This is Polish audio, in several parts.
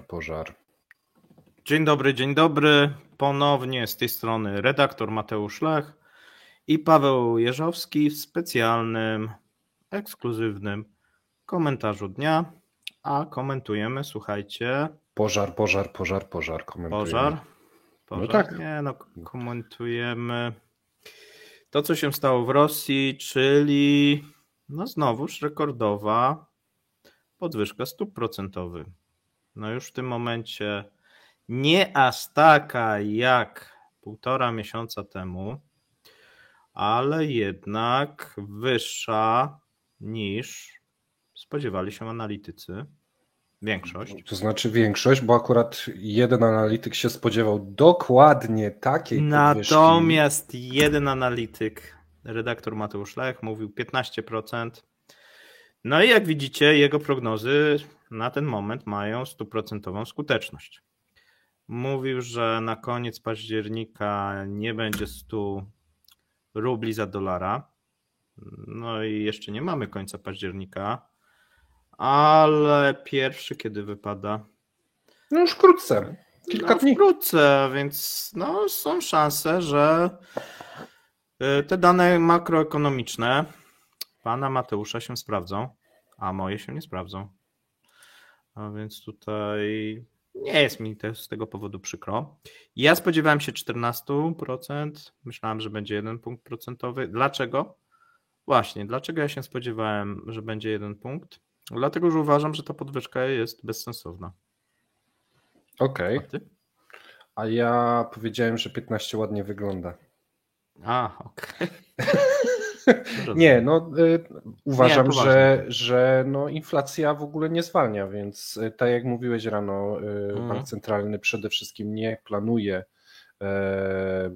Pożar. Dzień dobry. Ponownie z tej strony redaktor Mateusz Lech i Paweł Jeżowski w specjalnym, ekskluzywnym komentarzu dnia. A komentujemy, słuchajcie... Pożar komentujemy. Pożar? No tak. Komentujemy to, co się stało w Rosji, czyli znowuż rekordowa podwyżka stóp procentowych. Już w tym momencie nie aż taka jak 1,5 miesiąca temu, ale jednak wyższa niż spodziewali się analitycy. Większość. To znaczy większość, bo akurat jeden analityk się spodziewał dokładnie takiej podwyżki. Natomiast jeden analityk, redaktor Mateusz Lech, mówił 15%. No i jak widzicie, jego prognozy na ten moment mają 100% skuteczność. Mówił, że na koniec października nie będzie 100 rubli za dolara. No i jeszcze nie mamy końca października, ale pierwszy kiedy wypada? No już wkrótce, kilka dni. Wkrótce, więc są szanse, że te dane makroekonomiczne pana Mateusza się sprawdzą, a moje się nie sprawdzą. A więc tutaj nie jest mi z tego powodu przykro. Ja spodziewałem się 14%, myślałem, że będzie 1 punkt procentowy. Dlaczego? Właśnie, dlaczego ja się spodziewałem, że będzie 1 punkt? Dlatego, że uważam, że ta podwyżka jest bezsensowna. Okej. A ja powiedziałem, że 15 ładnie wygląda. Okej. Nie, uważam, że inflacja w ogóle nie zwalnia, więc tak jak mówiłeś rano, Bank Centralny przede wszystkim nie planuje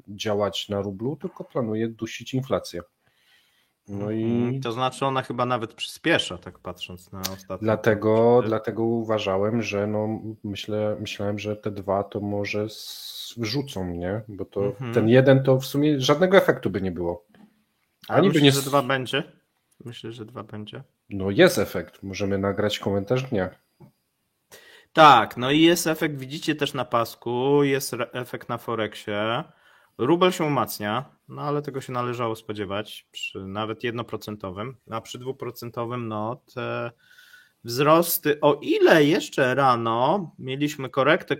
działać na rublu, tylko planuje dusić inflację. To znaczy ona chyba nawet przyspiesza, tak patrząc na ostatnie. Dlatego uważałem, że myślałem, że te dwa to może wrzucą, nie? Bo to ten jeden to w sumie żadnego efektu by nie było. A myślisz, że 2 będzie? Myślę, że 2 będzie. No jest efekt, możemy nagrać komentarz dnia. Tak, i jest efekt, widzicie też na pasku, jest efekt na Forexie. Rubel się umacnia, ale tego się należało spodziewać przy nawet 1%, a przy 2% te wzrosty, o ile jeszcze rano mieliśmy korekty,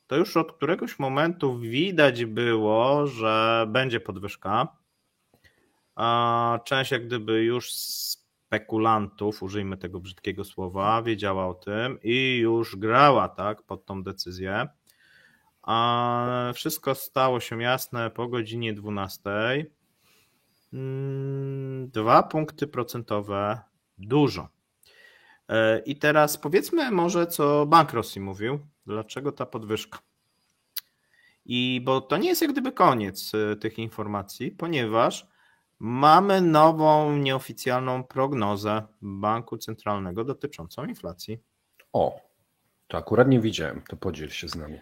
to już od któregoś momentu widać było, że będzie podwyżka. A część jak gdyby już spekulantów, użyjmy tego brzydkiego słowa, wiedziała o tym i już grała pod tą decyzję. A wszystko stało się jasne po godzinie 12. 2 punkty procentowe, dużo. I teraz powiedzmy może, co Bank Rosji mówił, dlaczego ta podwyżka. Bo to nie jest jak gdyby koniec tych informacji, ponieważ mamy nową, nieoficjalną prognozę Banku Centralnego dotyczącą inflacji. To akurat nie widziałem, to podziel się z nami.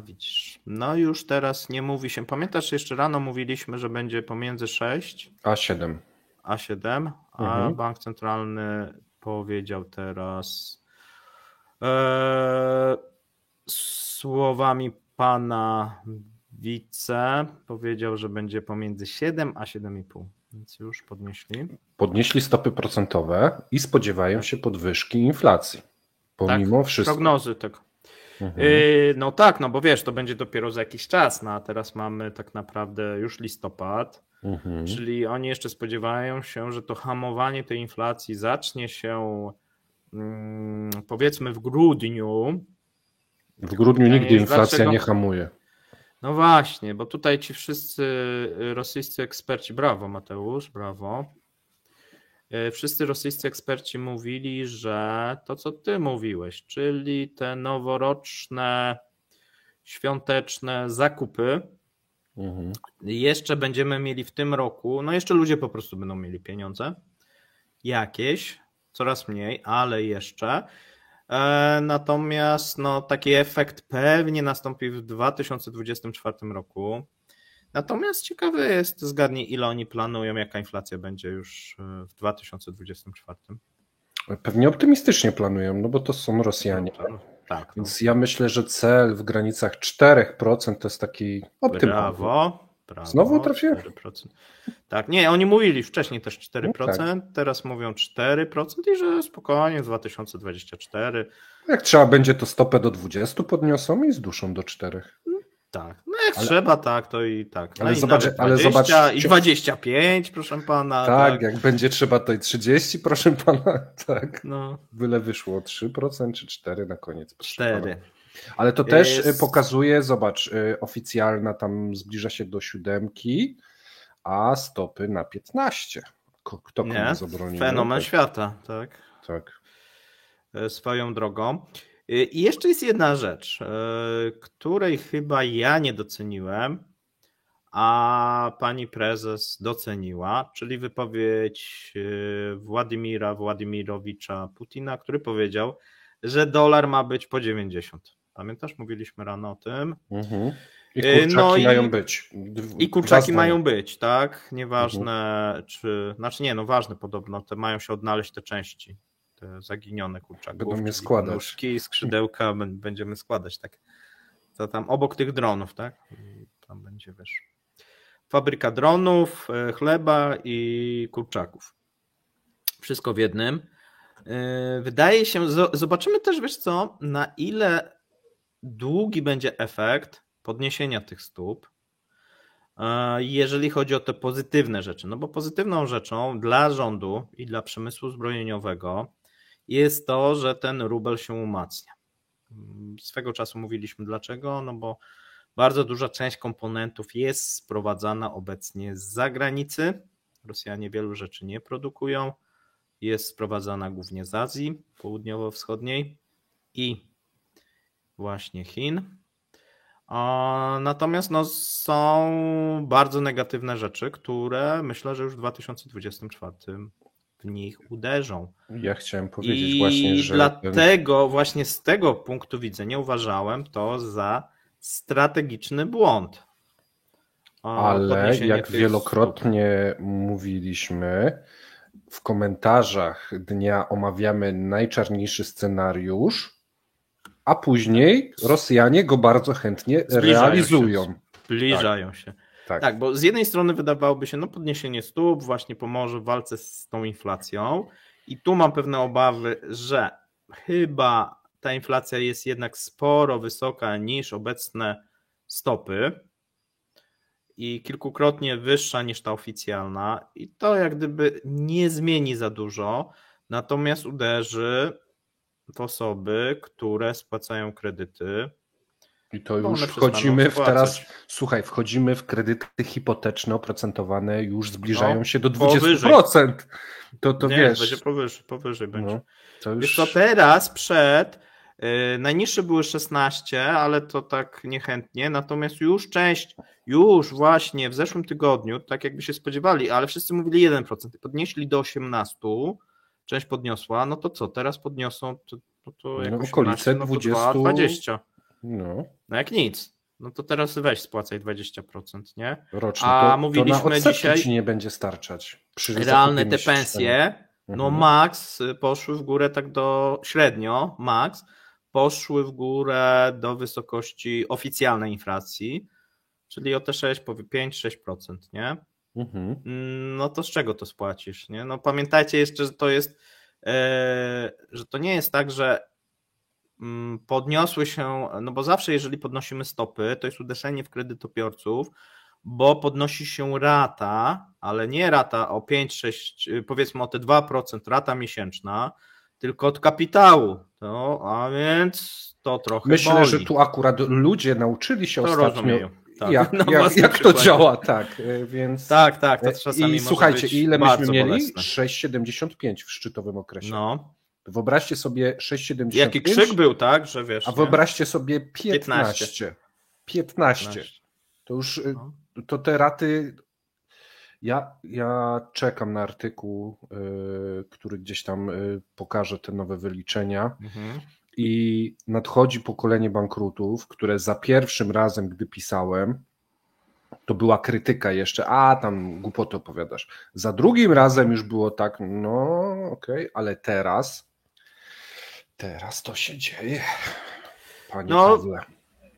Widzisz. Już teraz nie mówi się. Pamiętasz, jeszcze rano mówiliśmy, że będzie pomiędzy 6 a 7. A Bank Centralny powiedział teraz słowami pana wice, powiedział, że będzie pomiędzy 7 a 7,5. Więc już podnieśli. Podnieśli stopy procentowe i spodziewają się podwyżki inflacji. Pomimo wszystko. Prognozy tego. Bo wiesz, to będzie dopiero za jakiś czas, a teraz mamy tak naprawdę już listopad, czyli oni jeszcze spodziewają się, że to hamowanie tej inflacji zacznie się powiedzmy w grudniu. W grudniu nigdy inflacja nie hamuje. No właśnie, bo tutaj ci wszyscy rosyjscy eksperci, brawo Mateusz, brawo. Wszyscy rosyjscy eksperci mówili, że to, co ty mówiłeś, czyli te noworoczne, świąteczne zakupy, jeszcze będziemy mieli w tym roku, jeszcze ludzie po prostu będą mieli pieniądze jakieś, coraz mniej, ale jeszcze. Natomiast taki efekt pewnie nastąpi w 2024 roku. Natomiast ciekawe jest, zgadnij, ile oni planują, jaka inflacja będzie już w 2024. Pewnie optymistycznie planują, no bo to są Rosjanie. Tak. Więc ja myślę, że cel w granicach 4% to jest taki optymalny. Brawo. Znowu trafiłem? 4%. Tak, nie, oni mówili wcześniej też 4%, no tak. Teraz mówią 4% i że spokojnie 2024. Jak trzeba będzie, to stopę do 20 podniosą i zduszą do 4. Tak, no jak trzeba, tak, to i tak. Ale zobacz, i 25, proszę pana. Tak, jak będzie trzeba, to i 30, proszę pana. Tak. No. Byle wyszło 3% czy 4 na koniec. 4. Ale to też pokazuje, zobacz, oficjalna tam zbliża się do 7, a stopy na 15. Kto komu zabronił? Fenomen świata, tak. Tak. Swoją drogą. I jeszcze jest jedna rzecz, której chyba ja nie doceniłem, a pani prezes doceniła, czyli wypowiedź Władimira Władimirowicza Putina, który powiedział, że dolar ma być po 90. Pamiętasz? Mówiliśmy rano o tym. Mhm. I kurczaki mają być. I kurczaki mają być, tak? Nieważne, czy... Znaczy nie, no ważne podobno, te mają się odnaleźć te części. Te zaginione kurczaki. Będą je składać. Nóżki, skrzydełka będziemy składać, tak. To tam obok tych dronów, tak? I tam będzie, wiesz, fabryka dronów, chleba i kurczaków. Wszystko w jednym. Wydaje się, zobaczymy też, wiesz co, na ile długi będzie efekt podniesienia tych stóp, jeżeli chodzi o te pozytywne rzeczy. No bo pozytywną rzeczą dla rządu i dla przemysłu zbrojeniowego jest to, że ten rubel się umacnia. Swego czasu mówiliśmy dlaczego, no bo bardzo duża część komponentów jest sprowadzana obecnie z zagranicy. Rosjanie wielu rzeczy nie produkują. Jest sprowadzana głównie z Azji Południowo-Wschodniej i właśnie Chin. Natomiast no, są bardzo negatywne rzeczy, które myślę, że już w 2024 w nich uderzą. Ja chciałem powiedzieć właśnie, że... dlatego właśnie z tego punktu widzenia uważałem to za strategiczny błąd. Ale jak wielokrotnie mówiliśmy, w komentarzach dnia omawiamy najczarniejszy scenariusz, a później Rosjanie go bardzo chętnie realizują. Zbliżają się. Tak, bo z jednej strony wydawałoby się, no podniesienie stóp właśnie pomoże w walce z tą inflacją i tu mam pewne obawy, że chyba ta inflacja jest jednak sporo wysoka niż obecne stopy i kilkukrotnie wyższa niż ta oficjalna i to jak gdyby nie zmieni za dużo, natomiast uderzy w osoby, które spłacają kredyty. I to już wchodzimy w teraz, słuchaj, wchodzimy w kredyty hipoteczne oprocentowane, już zbliżają się do 20%. To nie, wiesz. Będzie powyżej będzie. No, to już... Wiesz co, teraz najniższe były 16, ale to tak niechętnie, natomiast już właśnie w zeszłym tygodniu, tak jakby się spodziewali, ale wszyscy mówili 1%, podnieśli do 18%, część podniosła, no to co, teraz podniosą to jak 18, okolice 20, 20. No jak nic. No to teraz weź spłacaj 20%, nie? Rocznie. A mówiliśmy to na dzisiaj, ci nie będzie starczać. Realne te pensje, no max poszły w górę tak do średnio, max poszły w górę do wysokości oficjalnej inflacji, czyli o te 5-6%, nie? No to z czego to spłacisz, nie? No pamiętajcie jeszcze, że to jest, że to nie jest tak, że podniosły się, no bo zawsze jeżeli podnosimy stopy, to jest uderzenie w kredytobiorców, bo podnosi się rata, ale nie rata o 5-6, powiedzmy o te 2%, rata miesięczna, tylko od kapitału, a więc to trochę Myślę, boli. że tu akurat ludzie nauczyli się to ostatnio, rozumieją. Tak. Jak to działa, tak, więc... Tak, to czasami i słuchajcie, ile myśmy mieli? Bolesne. 6,75 w szczytowym okresie. No. Wyobraźcie sobie 6,75. Jaki krzyk był, tak, że wiesz. A wyobraźcie sobie 15. To już, to te raty... Ja czekam na artykuł, który gdzieś tam pokaże te nowe wyliczenia i nadchodzi pokolenie bankrutów, które za pierwszym razem, gdy pisałem, to była krytyka jeszcze, a tam głupoty opowiadasz. Za drugim razem już było tak, no okej, ale teraz to się dzieje, panie Pawle.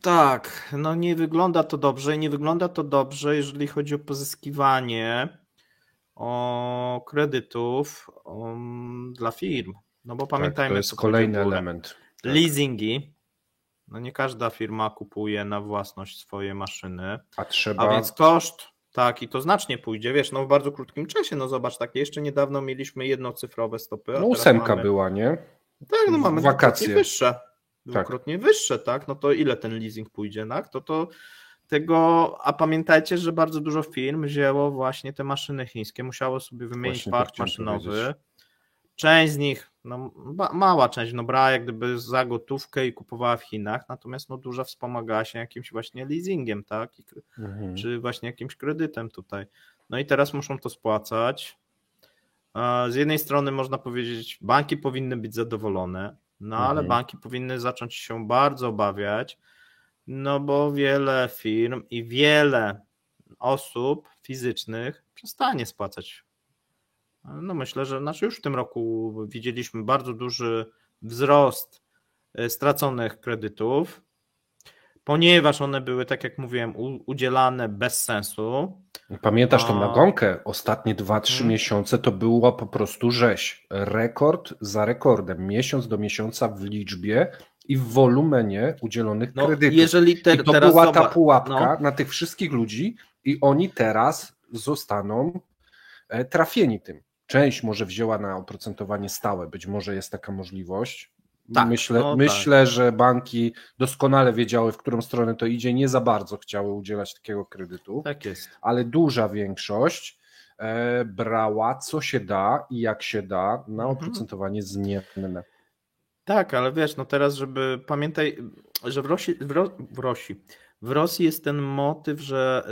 Tak, no nie wygląda to dobrze i nie wygląda to dobrze, jeżeli chodzi o pozyskiwanie kredytów dla firm. No bo pamiętajmy, to jest kolejny element. Tak. Leasingi. No nie każda firma kupuje na własność swoje maszyny. A więc koszt, tak, i to znacznie pójdzie, wiesz, no w bardzo krótkim czasie, no zobacz, takie jeszcze niedawno mieliśmy jednocyfrowe stopy. No 8 była, nie? Tak, no mamy dwukrotnie wyższe, tak? No to ile ten leasing pójdzie, tak? A pamiętajcie, że bardzo dużo firm wzięło właśnie te maszyny chińskie, musiało sobie wymienić park maszynowy. Część z nich, no mała część, no brała jak gdyby za gotówkę i kupowała w Chinach, natomiast no duża wspomagała się jakimś właśnie leasingiem, tak? Czy właśnie jakimś kredytem tutaj. No i teraz muszą to spłacać. Z jednej strony można powiedzieć, banki powinny być zadowolone, no ale banki powinny zacząć się bardzo obawiać, no bo wiele firm i wiele osób fizycznych przestanie spłacać. No myślę, że już w tym roku widzieliśmy bardzo duży wzrost straconych kredytów, ponieważ one były, tak jak mówiłem, udzielane bez sensu. Pamiętasz tą nagonkę? Ostatnie 2-3 miesiące to była po prostu rzeź. Rekord za rekordem, miesiąc do miesiąca w liczbie i w wolumenie udzielonych kredytów. I to była ta pułapka na tych wszystkich ludzi i oni teraz zostaną trafieni tym. Część może wzięła na oprocentowanie stałe, być może jest taka możliwość. Tak, myślę, że banki doskonale wiedziały, w którą stronę to idzie, nie za bardzo chciały udzielać takiego kredytu, tak jest. Ale duża większość brała co się da i jak się da na oprocentowanie zmienne. Tak, ale wiesz, no teraz, pamiętaj, że w Rosji jest ten motyw, że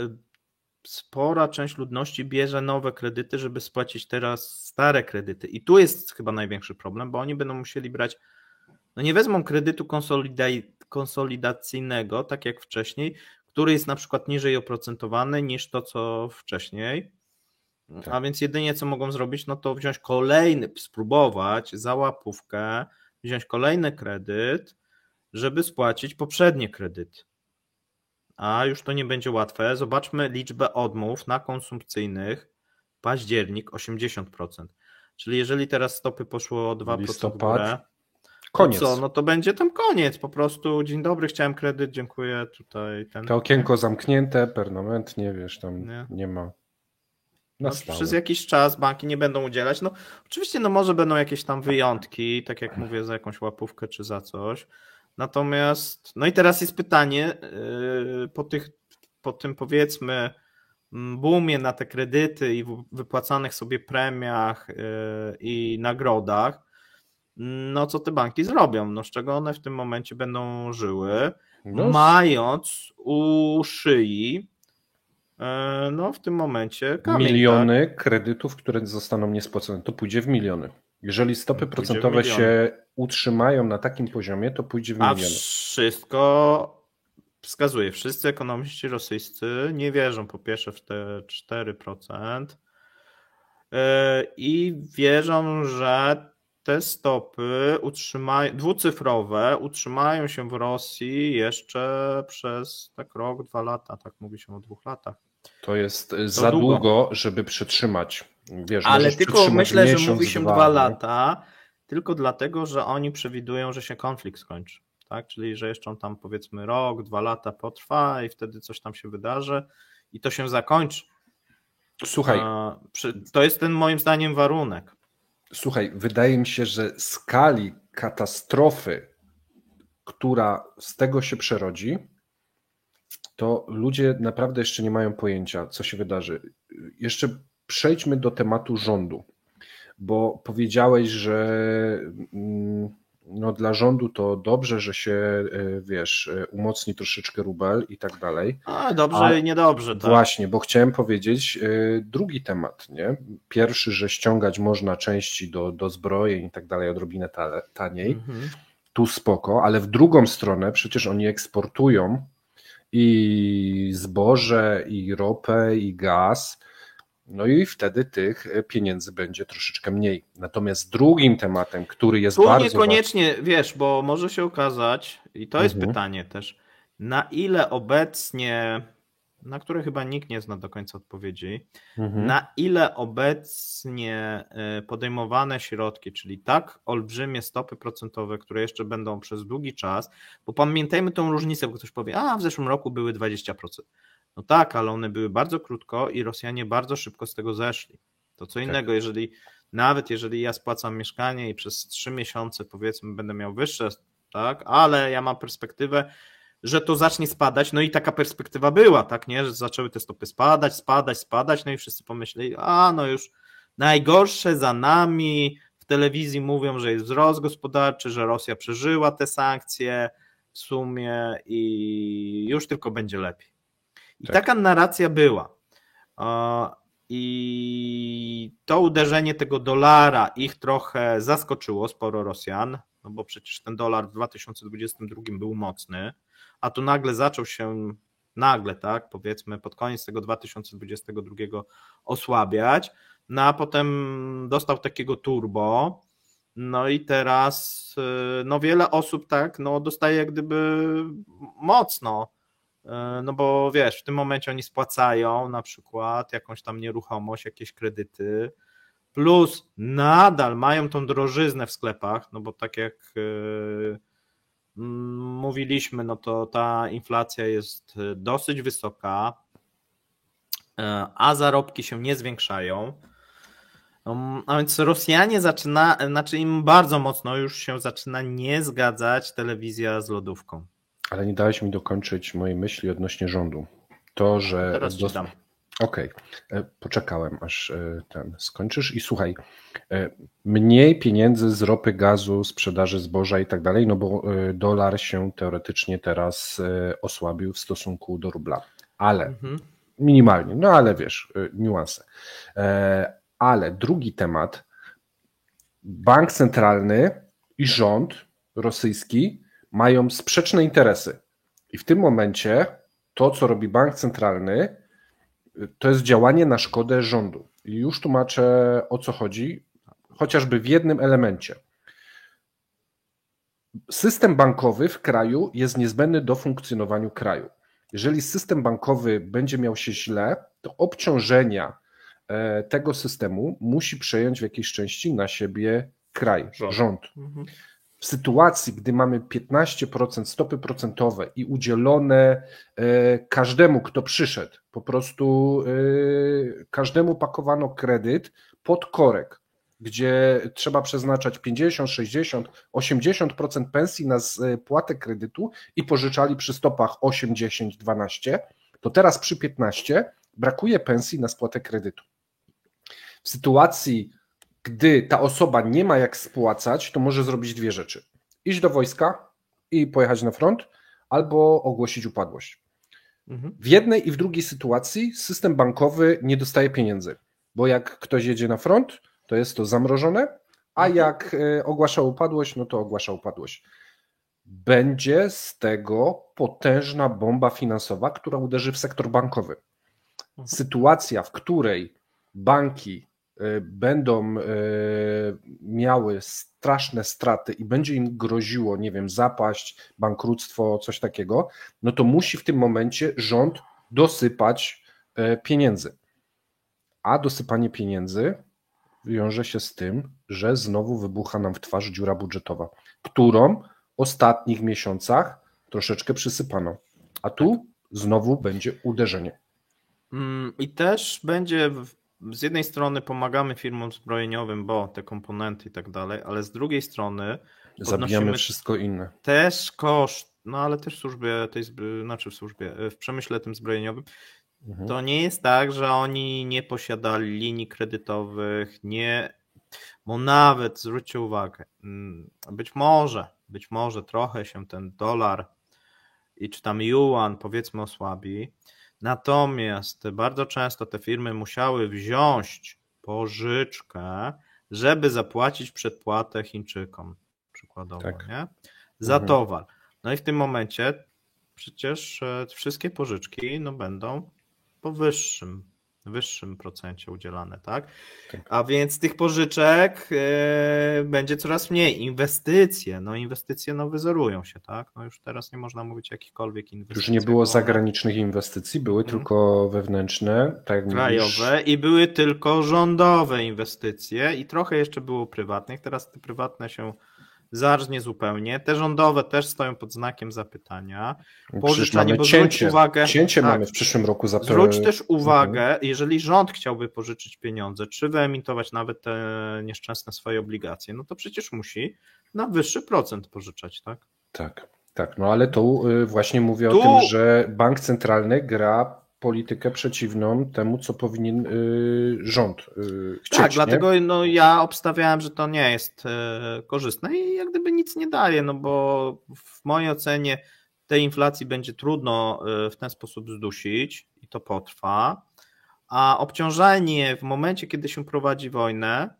spora część ludności bierze nowe kredyty, żeby spłacić teraz stare kredyty. I tu jest chyba największy problem, bo oni będą musieli brać, no nie wezmą kredytu konsolidacyjnego, tak jak wcześniej, który jest na przykład niżej oprocentowany niż to, co wcześniej. Tak. A więc jedynie co mogą zrobić, no to wziąć spróbować za łapówkę, wziąć kolejny kredyt, żeby spłacić poprzednie kredyty. A już to nie będzie łatwe. Zobaczmy liczbę odmów na konsumpcyjnych. Październik 80%. Czyli jeżeli teraz stopy poszło o 2% w górę, koniec. To co? No to będzie tam koniec. Po prostu dzień dobry, chciałem kredyt, dziękuję. Tutaj to okienko zamknięte permanentnie, wiesz, tam nie ma. Przez jakiś czas banki nie będą udzielać. No oczywiście może będą jakieś tam wyjątki, tak jak mówię, za jakąś łapówkę czy za coś. Natomiast, no i teraz jest pytanie, po tym powiedzmy boomie na te kredyty i wypłacanych sobie premiach i nagrodach, no co te banki zrobią? No z czego one w tym momencie będą żyły, mając u szyi w tym momencie kamień, miliony kredytów, które zostaną niespłacone, to pójdzie w miliony. Jeżeli stopy procentowe się utrzymają na takim poziomie, to pójdzie w miliony. A wszystko wskazuje, wszyscy ekonomiści rosyjscy nie wierzą po pierwsze w te 4% i wierzą, że te stopy dwucyfrowe utrzymają się w Rosji jeszcze przez rok, 2 lata, tak mówi się o 2 latach. To jest za długo, żeby przetrzymać. Wiesz, ale tylko myślę, że mówi się 2 lata, tylko dlatego, że oni przewidują, że się konflikt skończy. Tak? Czyli, że jeszcze on tam powiedzmy rok, 2 lata potrwa i wtedy coś tam się wydarzy i to się zakończy. Słuchaj. To jest ten moim zdaniem warunek. Słuchaj, wydaje mi się, że skali katastrofy, która z tego się przerodzi, to ludzie naprawdę jeszcze nie mają pojęcia, co się wydarzy. Jeszcze przejdźmy do tematu rządu, bo powiedziałeś, że dla rządu to dobrze, że się, umocni troszeczkę rubel i tak dalej. Dobrze i niedobrze. Tak. Właśnie, bo chciałem powiedzieć drugi temat, nie? Pierwszy, że ściągać można części do zbrojeń i tak dalej odrobinę taniej. Tu spoko, ale w drugą stronę przecież oni eksportują i zboże, i ropę, i gaz. No i wtedy tych pieniędzy będzie troszeczkę mniej. Natomiast drugim tematem, który jest Tu bardzo niekoniecznie, wiesz, bo może się okazać, i to jest pytanie też, na ile obecnie, na które chyba nikt nie zna do końca odpowiedzi, na ile obecnie podejmowane środki, czyli tak olbrzymie stopy procentowe, które jeszcze będą przez długi czas, bo pamiętajmy tą różnicę, bo ktoś powie, a w zeszłym roku były 20%. No tak, ale one były bardzo krótko i Rosjanie bardzo szybko z tego zeszli. To co innego, nawet jeżeli ja spłacam mieszkanie i przez 3 miesiące powiedzmy będę miał wyższe, tak, ale ja mam perspektywę, że to zacznie spadać, no i taka perspektywa była, tak, nie, że zaczęły te stopy spadać, no i wszyscy pomyśleli, no już najgorsze za nami, w telewizji mówią, że jest wzrost gospodarczy, że Rosja przeżyła te sankcje w sumie i już tylko będzie lepiej. I taka narracja była. I to uderzenie tego dolara ich trochę zaskoczyło, sporo Rosjan, no bo przecież ten dolar w 2022 był mocny, a tu nagle zaczął się, tak, powiedzmy pod koniec tego 2022 osłabiać, no a potem dostał takiego turbo, no i teraz no wiele osób tak, no dostaje jak gdyby mocno, no bo wiesz, w tym momencie oni spłacają na przykład jakąś tam nieruchomość, jakieś kredyty, plus nadal mają tą drożyznę w sklepach, no bo tak jak mówiliśmy, no to ta inflacja jest dosyć wysoka, a zarobki się nie zwiększają. A więc Rosjanie im bardzo mocno już się zaczyna nie zgadzać telewizja z lodówką. Ale nie dałeś mi dokończyć mojej myśli odnośnie rządu. To, że... Teraz ci dam. Okej, poczekałem aż ten skończysz i słuchaj, mniej pieniędzy z ropy, gazu, sprzedaży zboża i tak dalej, no bo dolar się teoretycznie teraz osłabił w stosunku do rubla, ale minimalnie, no ale wiesz, niuanse. Ale drugi temat, bank centralny i rząd rosyjski mają sprzeczne interesy i w tym momencie to, co robi bank centralny, to jest działanie na szkodę rządu. I już tłumaczę, o co chodzi, chociażby w jednym elemencie. System bankowy w kraju jest niezbędny do funkcjonowania kraju. Jeżeli system bankowy będzie miał się źle, to obciążenia tego systemu musi przejąć w jakiejś części na siebie kraj, rząd. W sytuacji, gdy mamy 15% stopy procentowe i udzielone każdemu, kto przyszedł, po prostu każdemu pakowano kredyt pod korek, gdzie trzeba przeznaczać 50, 60, 80% pensji na spłatę kredytu i pożyczali przy stopach 8, 10, 12, to teraz przy 15 brakuje pensji na spłatę kredytu. W sytuacji, gdy ta osoba nie ma jak spłacać, to może zrobić dwie rzeczy. Iść do wojska i pojechać na front, albo ogłosić upadłość. W jednej i w drugiej sytuacji system bankowy nie dostaje pieniędzy, bo jak ktoś jedzie na front, to jest to zamrożone, a jak ogłasza upadłość, no to ogłasza upadłość. Będzie z tego potężna bomba finansowa, która uderzy w sektor bankowy. Sytuacja, w której banki będą miały straszne straty i będzie im groziło, nie wiem, zapaść, bankructwo, coś takiego, no to musi w tym momencie rząd dosypać pieniędzy. A dosypanie pieniędzy wiąże się z tym, że znowu wybucha nam w twarz dziura budżetowa, którą w ostatnich miesiącach troszeczkę przysypano. A tu znowu będzie uderzenie. I też będzie, z jednej strony pomagamy firmom zbrojeniowym, bo te komponenty i tak dalej, ale z drugiej strony zabijamy wszystko inne. Też koszt, no ale też w przemyśle tym zbrojeniowym, to nie jest tak, że oni nie posiadali linii kredytowych, bo nawet, zwróćcie uwagę, być może trochę się ten dolar i czy tam juan powiedzmy osłabi, natomiast bardzo często te firmy musiały wziąć pożyczkę, żeby zapłacić przedpłatę Chińczykom przykładowo, nie? Za towar. No i w tym momencie przecież wszystkie pożyczki będą po wyższym procencie udzielane, tak? A więc tych pożyczek będzie coraz mniej. Inwestycje wyzorują się, tak? Już teraz nie można mówić o jakichkolwiek inwestycjach. Już nie było zagranicznych inwestycji, były tylko wewnętrzne, tak jak krajowe mówisz. I były tylko rządowe inwestycje i trochę jeszcze było prywatnych. Teraz te prywatne się zarżnie zupełnie. Te rządowe też stoją pod znakiem zapytania. Pożyczanie, bo zwróć uwagę. Cięcie mamy w przyszłym roku. Zwróć też uwagę, jeżeli rząd chciałby pożyczyć pieniądze, czy wyemitować nawet te nieszczęsne swoje obligacje, no to przecież musi na wyższy procent pożyczać, tak? Tak, no ale tu właśnie mówię o tym, że bank centralny gra politykę przeciwną temu, co powinien rząd chcieć. Tak, dlatego ja obstawiałem, że to nie jest korzystne i jak gdyby nic nie daje, bo w mojej ocenie tej inflacji będzie trudno w ten sposób zdusić i to potrwa, a obciążanie w momencie, kiedy się prowadzi wojnę,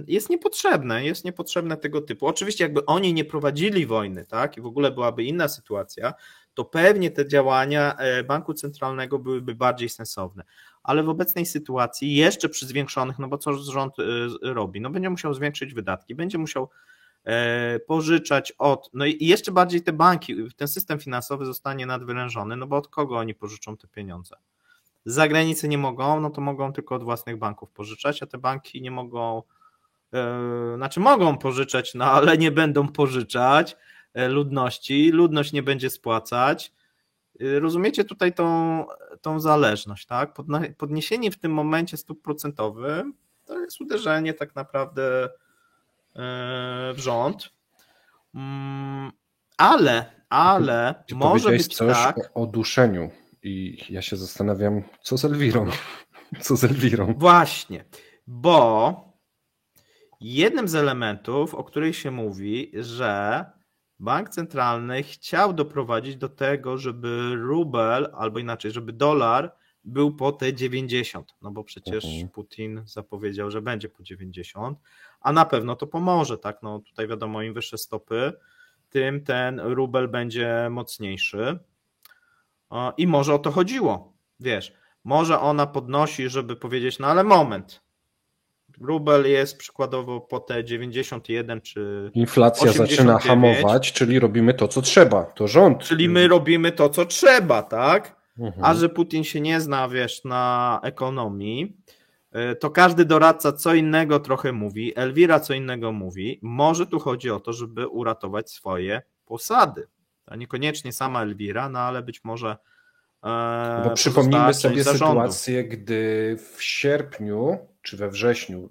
jest niepotrzebne tego typu. Oczywiście jakby oni nie prowadzili wojny, tak, i w ogóle byłaby inna sytuacja, to pewnie te działania banku centralnego byłyby bardziej sensowne. Ale w obecnej sytuacji, jeszcze przy zwiększonych, bo co rząd robi? Będzie musiał zwiększyć wydatki, będzie musiał pożyczać i jeszcze bardziej te banki, ten system finansowy zostanie nadwyrężony, bo od kogo oni pożyczą te pieniądze? Z zagranicy nie mogą, to mogą tylko od własnych banków pożyczać, a te banki nie mogą, mogą pożyczać, ale nie będą pożyczać ludności, ludność nie będzie spłacać. Rozumiecie tutaj tą zależność, tak? Podniesienie w tym momencie stóp procentowych to jest uderzenie tak naprawdę w rząd, ale Ty może być coś tak... o duszeniu i ja się zastanawiam, co z Elwirą? Właśnie, bo jednym z elementów, o których się mówi, że bank centralny chciał doprowadzić do tego, żeby rubel, albo inaczej, żeby dolar był po te 90, bo przecież Putin zapowiedział, że będzie po 90, a na pewno to pomoże, tak? Tutaj wiadomo, im wyższe stopy, tym ten rubel będzie mocniejszy i może o to chodziło, wiesz, może ona podnosi, żeby powiedzieć, ale moment, rubel jest przykładowo po te 91 czy inflacja 89, zaczyna hamować, czyli robimy to, co trzeba. To rząd. Czyli my robimy to, co trzeba, tak? A że Putin się nie zna, wiesz, na ekonomii, to każdy doradca co innego trochę mówi, Elwira co innego mówi. Może tu chodzi o to, żeby uratować swoje posady. To niekoniecznie sama Elwira, ale być może bo przypomnijmy sobie sytuację, gdy w sierpniu czy we wrześniu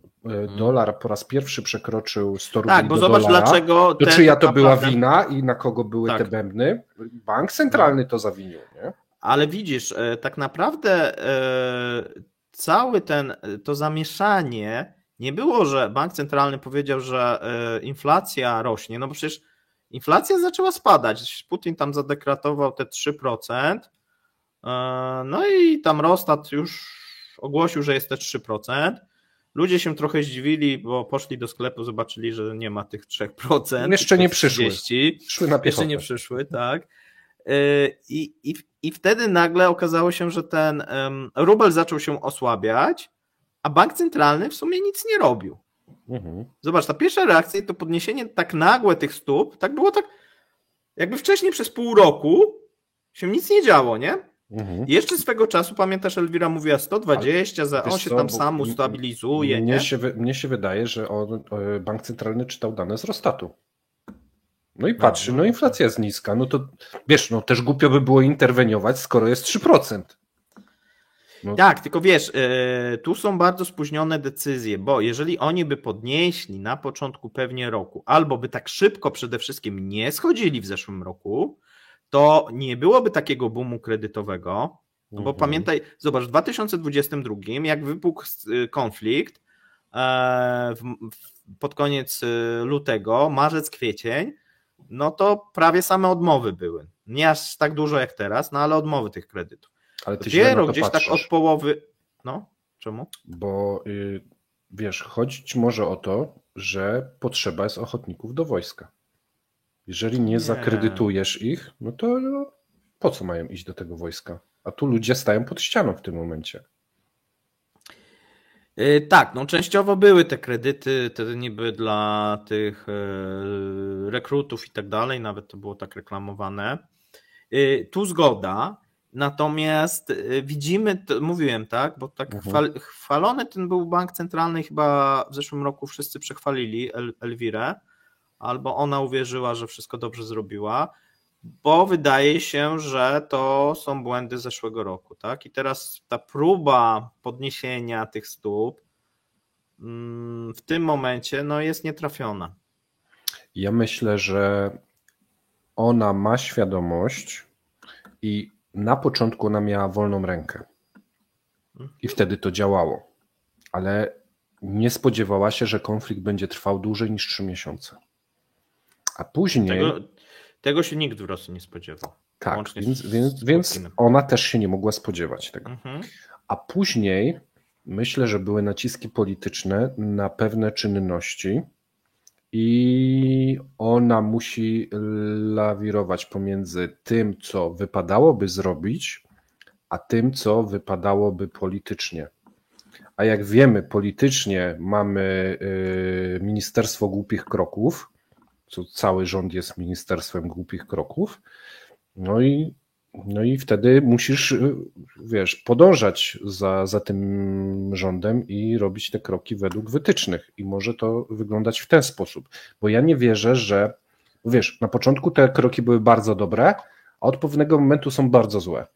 dolar po raz pierwszy przekroczył 100 rubli bo do zobacz, dolara, dlaczego to czyja to była wina i na kogo były te bębny? Bank centralny to zawinił, nie? Ale widzisz, tak naprawdę całe to zamieszanie nie było, że bank centralny powiedział, że inflacja rośnie, bo przecież inflacja zaczęła spadać. Putin tam zadekretował te 3%, i tam Rostat już ogłosił, że jest te 3%. Ludzie się trochę zdziwili, bo poszli do sklepu, zobaczyli, że nie ma tych 3%. Jeszcze nie przyszły. Szły na piechotę. Jeszcze nie przyszły, tak. I wtedy nagle okazało się, że ten rubel zaczął się osłabiać, a bank centralny w sumie nic nie robił. Zobacz, ta pierwsza reakcja to podniesienie tak nagłe tych stóp, tak było tak, jakby wcześniej przez pół roku się nic nie działo, nie? Jeszcze swego czasu, pamiętasz, Elwira mówiła 120, on się tam sam ustabilizuje. Mnie się wydaje, że bank centralny czytał dane z Rostatu. No i patrzy, inflacja jest niska, to wiesz, też głupio by było interweniować, skoro jest 3%. Tak, tylko wiesz, tu są bardzo spóźnione decyzje, bo jeżeli oni by podnieśli na początku pewnie roku, albo by tak szybko przede wszystkim nie schodzili w zeszłym roku, to nie byłoby takiego boomu kredytowego, bo pamiętaj, zobacz, w 2022, jak wypukł konflikt pod koniec lutego, marzec, kwiecień, to prawie same odmowy były. Nie aż tak dużo jak teraz, ale odmowy tych kredytów. Ale ty dopiero gdzieś patrzysz. Tak od połowy. Czemu? Bo wiesz, chodzić może o to, że potrzeba jest ochotników do wojska. Jeżeli nie zakredytujesz ich, to Po co mają iść do tego wojska? A tu ludzie stają pod ścianą w tym momencie. Tak, no częściowo były te kredyty, te niby dla tych rekrutów i tak dalej, nawet to było tak reklamowane. Tu zgoda, natomiast widzimy, mówiłem, tak, bo tak chwalony ten był bank centralny, chyba w zeszłym roku wszyscy przechwalili Elwirę, albo ona uwierzyła, że wszystko dobrze zrobiła, bo wydaje się, że to są błędy zeszłego roku, tak? I teraz ta próba podniesienia tych stóp w tym momencie no, jest nietrafiona. Ja myślę, że ona ma świadomość i na początku ona miała wolną rękę i wtedy to działało, ale nie spodziewała się, że konflikt będzie trwał dłużej niż 3 miesiące. A później... Tego się nikt w Rosji nie spodziewał. Tak, więc ona też się nie mogła spodziewać tego. A później myślę, że były naciski polityczne na pewne czynności i ona musi lawirować pomiędzy tym, co wypadałoby zrobić, a tym, co wypadałoby politycznie. A jak wiemy, politycznie mamy Ministerstwo Głupich Kroków, co cały rząd jest Ministerstwem Głupich Kroków, no i wtedy musisz, wiesz, podążać za tym rządem i robić te kroki według wytycznych i może to wyglądać w ten sposób, bo ja nie wierzę, że, wiesz, na początku te kroki były bardzo dobre, a od pewnego momentu są bardzo złe,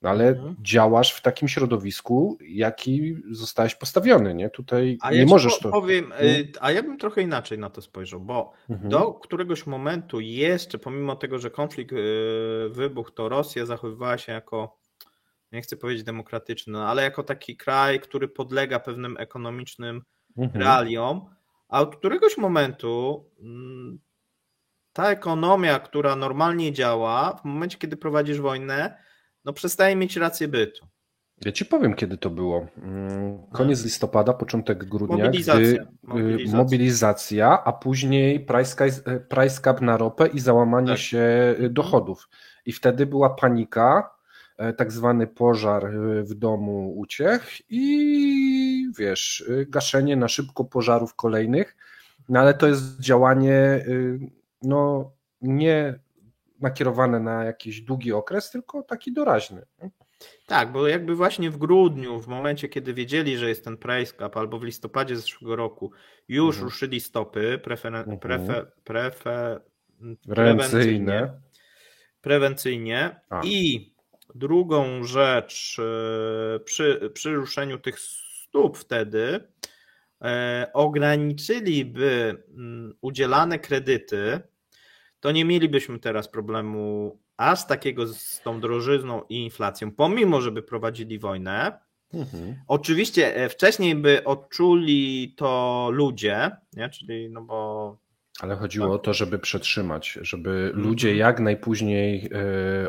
ale działasz w takim środowisku, jaki zostałeś postawiony, nie? Tutaj a nie ja możesz to... powiem, a ja bym trochę inaczej na to spojrzał, bo do któregoś momentu jeszcze, pomimo tego, że konflikt wybuchł, to Rosja zachowywała się jako, nie chcę powiedzieć demokratyczny, ale jako taki kraj, który podlega pewnym ekonomicznym realiom, a od któregoś momentu ta ekonomia, która normalnie działa, w momencie, kiedy prowadzisz wojnę, no przestaje mieć rację bytu. Ja ci powiem, kiedy to było. Koniec listopada, początek grudnia, mobilizacja, a później price cap na ropę i załamanie się dochodów. I wtedy była panika, tak zwany pożar w domu uciech i wiesz, gaszenie na szybko pożarów kolejnych, no ale to jest działanie no nie nakierowane na jakiś długi okres, tylko taki doraźny. Tak, bo jakby właśnie w grudniu, w momencie, kiedy wiedzieli, że jest ten price cap, albo w listopadzie zeszłego roku już ruszyli stopy prewencyjnie. I drugą rzecz, przy ruszeniu tych stóp wtedy ograniczyliby udzielane kredyty, to nie mielibyśmy teraz problemu aż takiego z tą drożyzną i inflacją, pomimo, żeby prowadzili wojnę. Oczywiście wcześniej by odczuli to ludzie, nie? Czyli no bo... Ale chodziło o to, żeby przetrzymać, żeby ludzie jak najpóźniej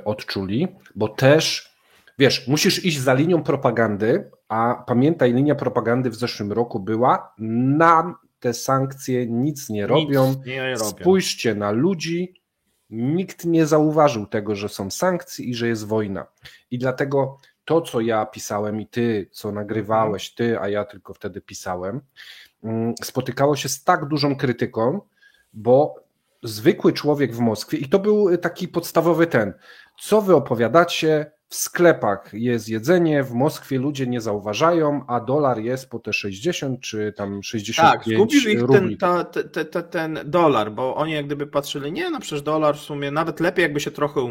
odczuli, bo też, wiesz, musisz iść za linią propagandy, a pamiętaj, linia propagandy w zeszłym roku była: nam te sankcje nic nie robią, spójrzcie na ludzi. Nikt nie zauważył tego, że są sankcje i że jest wojna. I dlatego to, co ja pisałem i ty, co nagrywałeś ty, a ja tylko wtedy pisałem, spotykało się z tak dużą krytyką, bo zwykły człowiek w Moskwie, i to był taki podstawowy co wy opowiadacie, w sklepach jest jedzenie, w Moskwie ludzie nie zauważają, a dolar jest po te 60 czy tam 65 tak, zgubił ich rubli. ten dolar, bo oni jak gdyby patrzyli, nie, no przecież dolar w sumie nawet lepiej jakby się trochę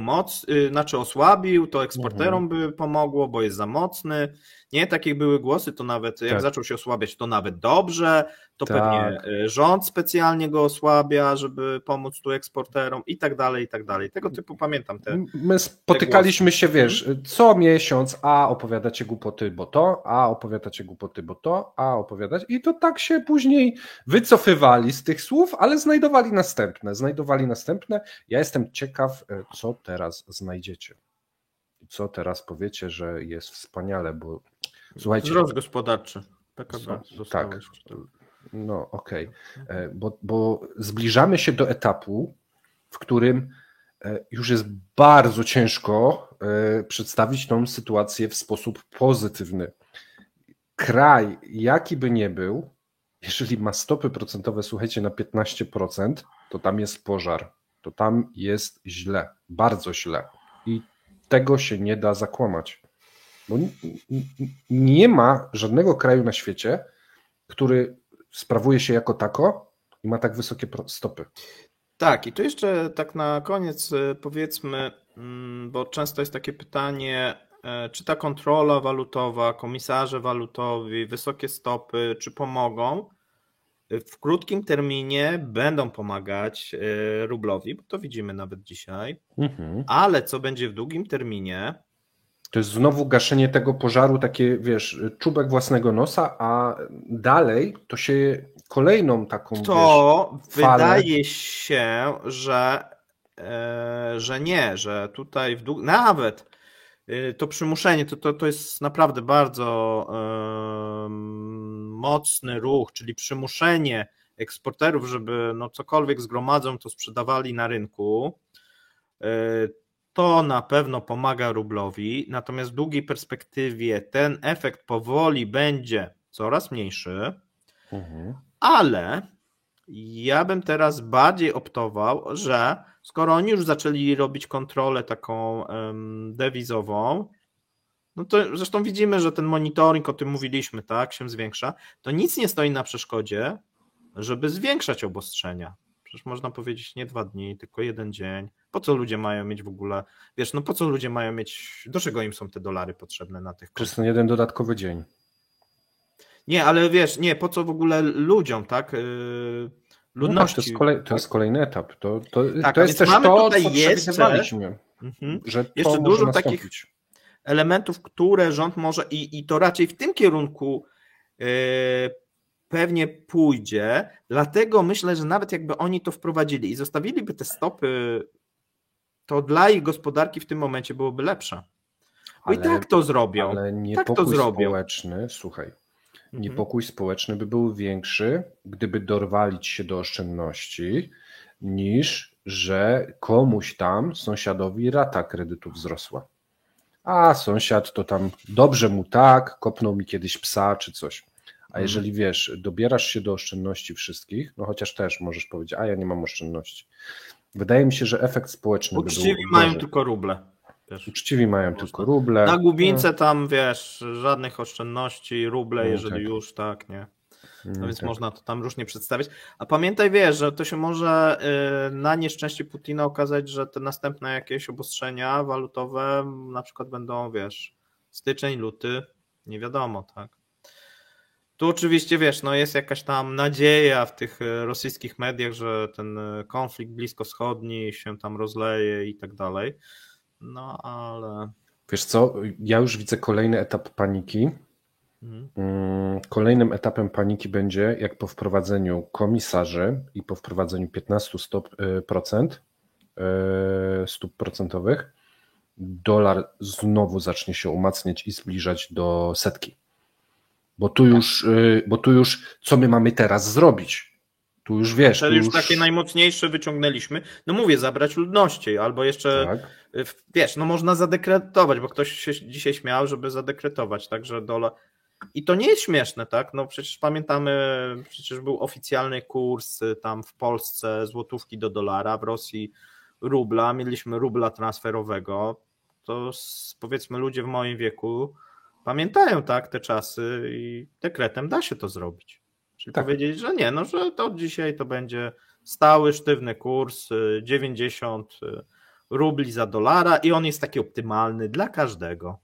osłabił, to eksporterom by pomogło, bo jest za mocny. Nie, takie były głosy, to nawet jak zaczął się osłabiać, to nawet dobrze, to pewnie rząd specjalnie go osłabia, żeby pomóc tu eksporterom i tak dalej, i tak dalej. Tego typu pamiętam. My spotykaliśmy się, wiesz, co miesiąc, a opowiadacie głupoty, bo to, a opowiadacie głupoty, bo to, a opowiadać. I to tak się później wycofywali z tych słów, ale znajdowali następne. Ja jestem ciekaw, co teraz znajdziecie. Co teraz powiecie, że jest wspaniale, bo słuchajcie... Wzrost gospodarczy. PKB tak, no okej. Bo zbliżamy się do etapu, w którym już jest bardzo ciężko przedstawić tą sytuację w sposób pozytywny. Kraj, jaki by nie był, jeżeli ma stopy procentowe, słuchajcie, na 15%, to tam jest pożar. To tam jest źle, bardzo źle. I tego się nie da zakłamać. Bo nie ma żadnego kraju na świecie, który sprawuje się jako tako i ma tak wysokie stopy. Tak, i tu jeszcze tak na koniec powiedzmy, bo często jest takie pytanie, czy ta kontrola walutowa, komisarze walutowi, wysokie stopy, czy pomogą? W krótkim terminie będą pomagać rublowi, bo to widzimy nawet dzisiaj, ale co będzie w długim terminie? To jest znowu gaszenie tego pożaru, takie, wiesz, czubek własnego nosa, a dalej to się kolejną taką, to wiesz, falę... wydaje się, że nie, że tutaj nawet to przymuszenie, to jest naprawdę bardzo mocny ruch, czyli przymuszenie eksporterów, żeby no cokolwiek zgromadzą, to sprzedawali na rynku. To na pewno pomaga rublowi, natomiast w długiej perspektywie ten efekt powoli będzie coraz mniejszy, ale ja bym teraz bardziej optował, że skoro oni już zaczęli robić kontrolę taką dewizową, no to zresztą widzimy, że ten monitoring, o tym mówiliśmy, tak, się zwiększa, to nic nie stoi na przeszkodzie, żeby zwiększać obostrzenia. Przecież można powiedzieć nie 2 dni, tylko 1 dzień. Po co ludzie mają mieć w ogóle, wiesz, no po co ludzie mają mieć, do czego im są te dolary potrzebne na tych kontach? Przez ten 1 dodatkowy dzień. Nie, ale wiesz, nie, po co w ogóle ludziom, tak? Ludności. No, to jest kolejny etap. Tak, to jest też to, co przewidywaliśmy. Że to jeszcze dużo takich elementów, które rząd może i to raczej w tym kierunku pewnie pójdzie, dlatego myślę, że nawet jakby oni to wprowadzili i zostawiliby te stopy, to dla ich gospodarki w tym momencie byłoby lepsze. Bo i tak to zrobią. Ale niepokój społeczny, słuchaj, niepokój społeczny by był większy, gdyby dorwalić się do oszczędności, niż że komuś tam, sąsiadowi, rata kredytu wzrosła. A sąsiad to tam dobrze mu tak, kopnął mi kiedyś psa czy coś. A jeżeli wiesz, dobierasz się do oszczędności wszystkich, no chociaż też możesz powiedzieć, a ja nie mam oszczędności. Wydaje mi się, że efekt społeczny uczciwi mają tylko ruble. Wiesz, uczciwi mają tylko ruble. Na Głubince tam, wiesz, żadnych oszczędności, ruble, jeżeli tak. Już, tak, nie? No więc tak. Można to tam różnie przedstawić. A pamiętaj, wiesz, że to się może na nieszczęście Putina okazać, że te następne jakieś obostrzenia walutowe na przykład będą, wiesz, styczeń, luty, nie wiadomo, tak? Tu oczywiście, wiesz, no jest jakaś tam nadzieja w tych rosyjskich mediach, że ten konflikt bliskowschodni się tam rozleje i tak dalej. No ale... Wiesz co, ja już widzę kolejny etap paniki. Kolejnym etapem paniki będzie, jak po wprowadzeniu komisarzy i po wprowadzeniu 15 stóp procentowych, dolar znowu zacznie się umacniać i zbliżać do 100. Bo tu już co my mamy teraz zrobić? Tu już wiesz. Czyli już takie najmocniejsze wyciągnęliśmy. No mówię, zabrać ludności, albo jeszcze, tak. Wiesz, no można zadekretować, bo ktoś się dzisiaj śmiał, żeby zadekretować, tak, że dolar... I to nie jest śmieszne, tak? No przecież pamiętamy, przecież był oficjalny kurs tam w Polsce złotówki do dolara, w Rosji rubla, mieliśmy rubla transferowego. To powiedzmy ludzie w moim wieku pamiętają, tak, te czasy i dekretem da się to zrobić. Czyli tak. Powiedzieć, że nie, no że to dzisiaj to będzie stały, sztywny kurs 90 rubli za dolara i on jest taki optymalny dla każdego.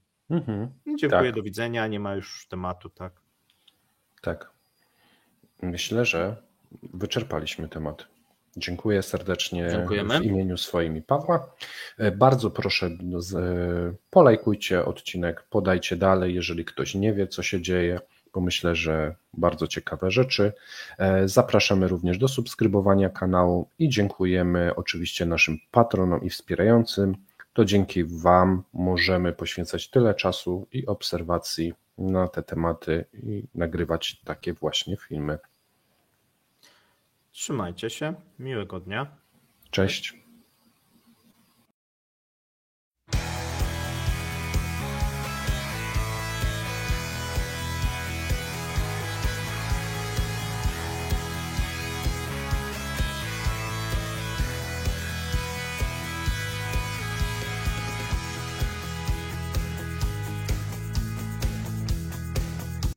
Dziękuję, tak. Do widzenia, nie ma już tematu, tak? Tak. Myślę, że wyczerpaliśmy temat. Dziękuję serdecznie. Dziękujemy. W imieniu swoim i Pawła. Bardzo proszę, polajkujcie odcinek, podajcie dalej, jeżeli ktoś nie wie, co się dzieje, bo myślę, że bardzo ciekawe rzeczy. Zapraszamy również do subskrybowania kanału i dziękujemy oczywiście naszym patronom i wspierającym. To dzięki Wam możemy poświęcać tyle czasu i obserwacji na te tematy i nagrywać takie właśnie filmy. Trzymajcie się, miłego dnia. Cześć.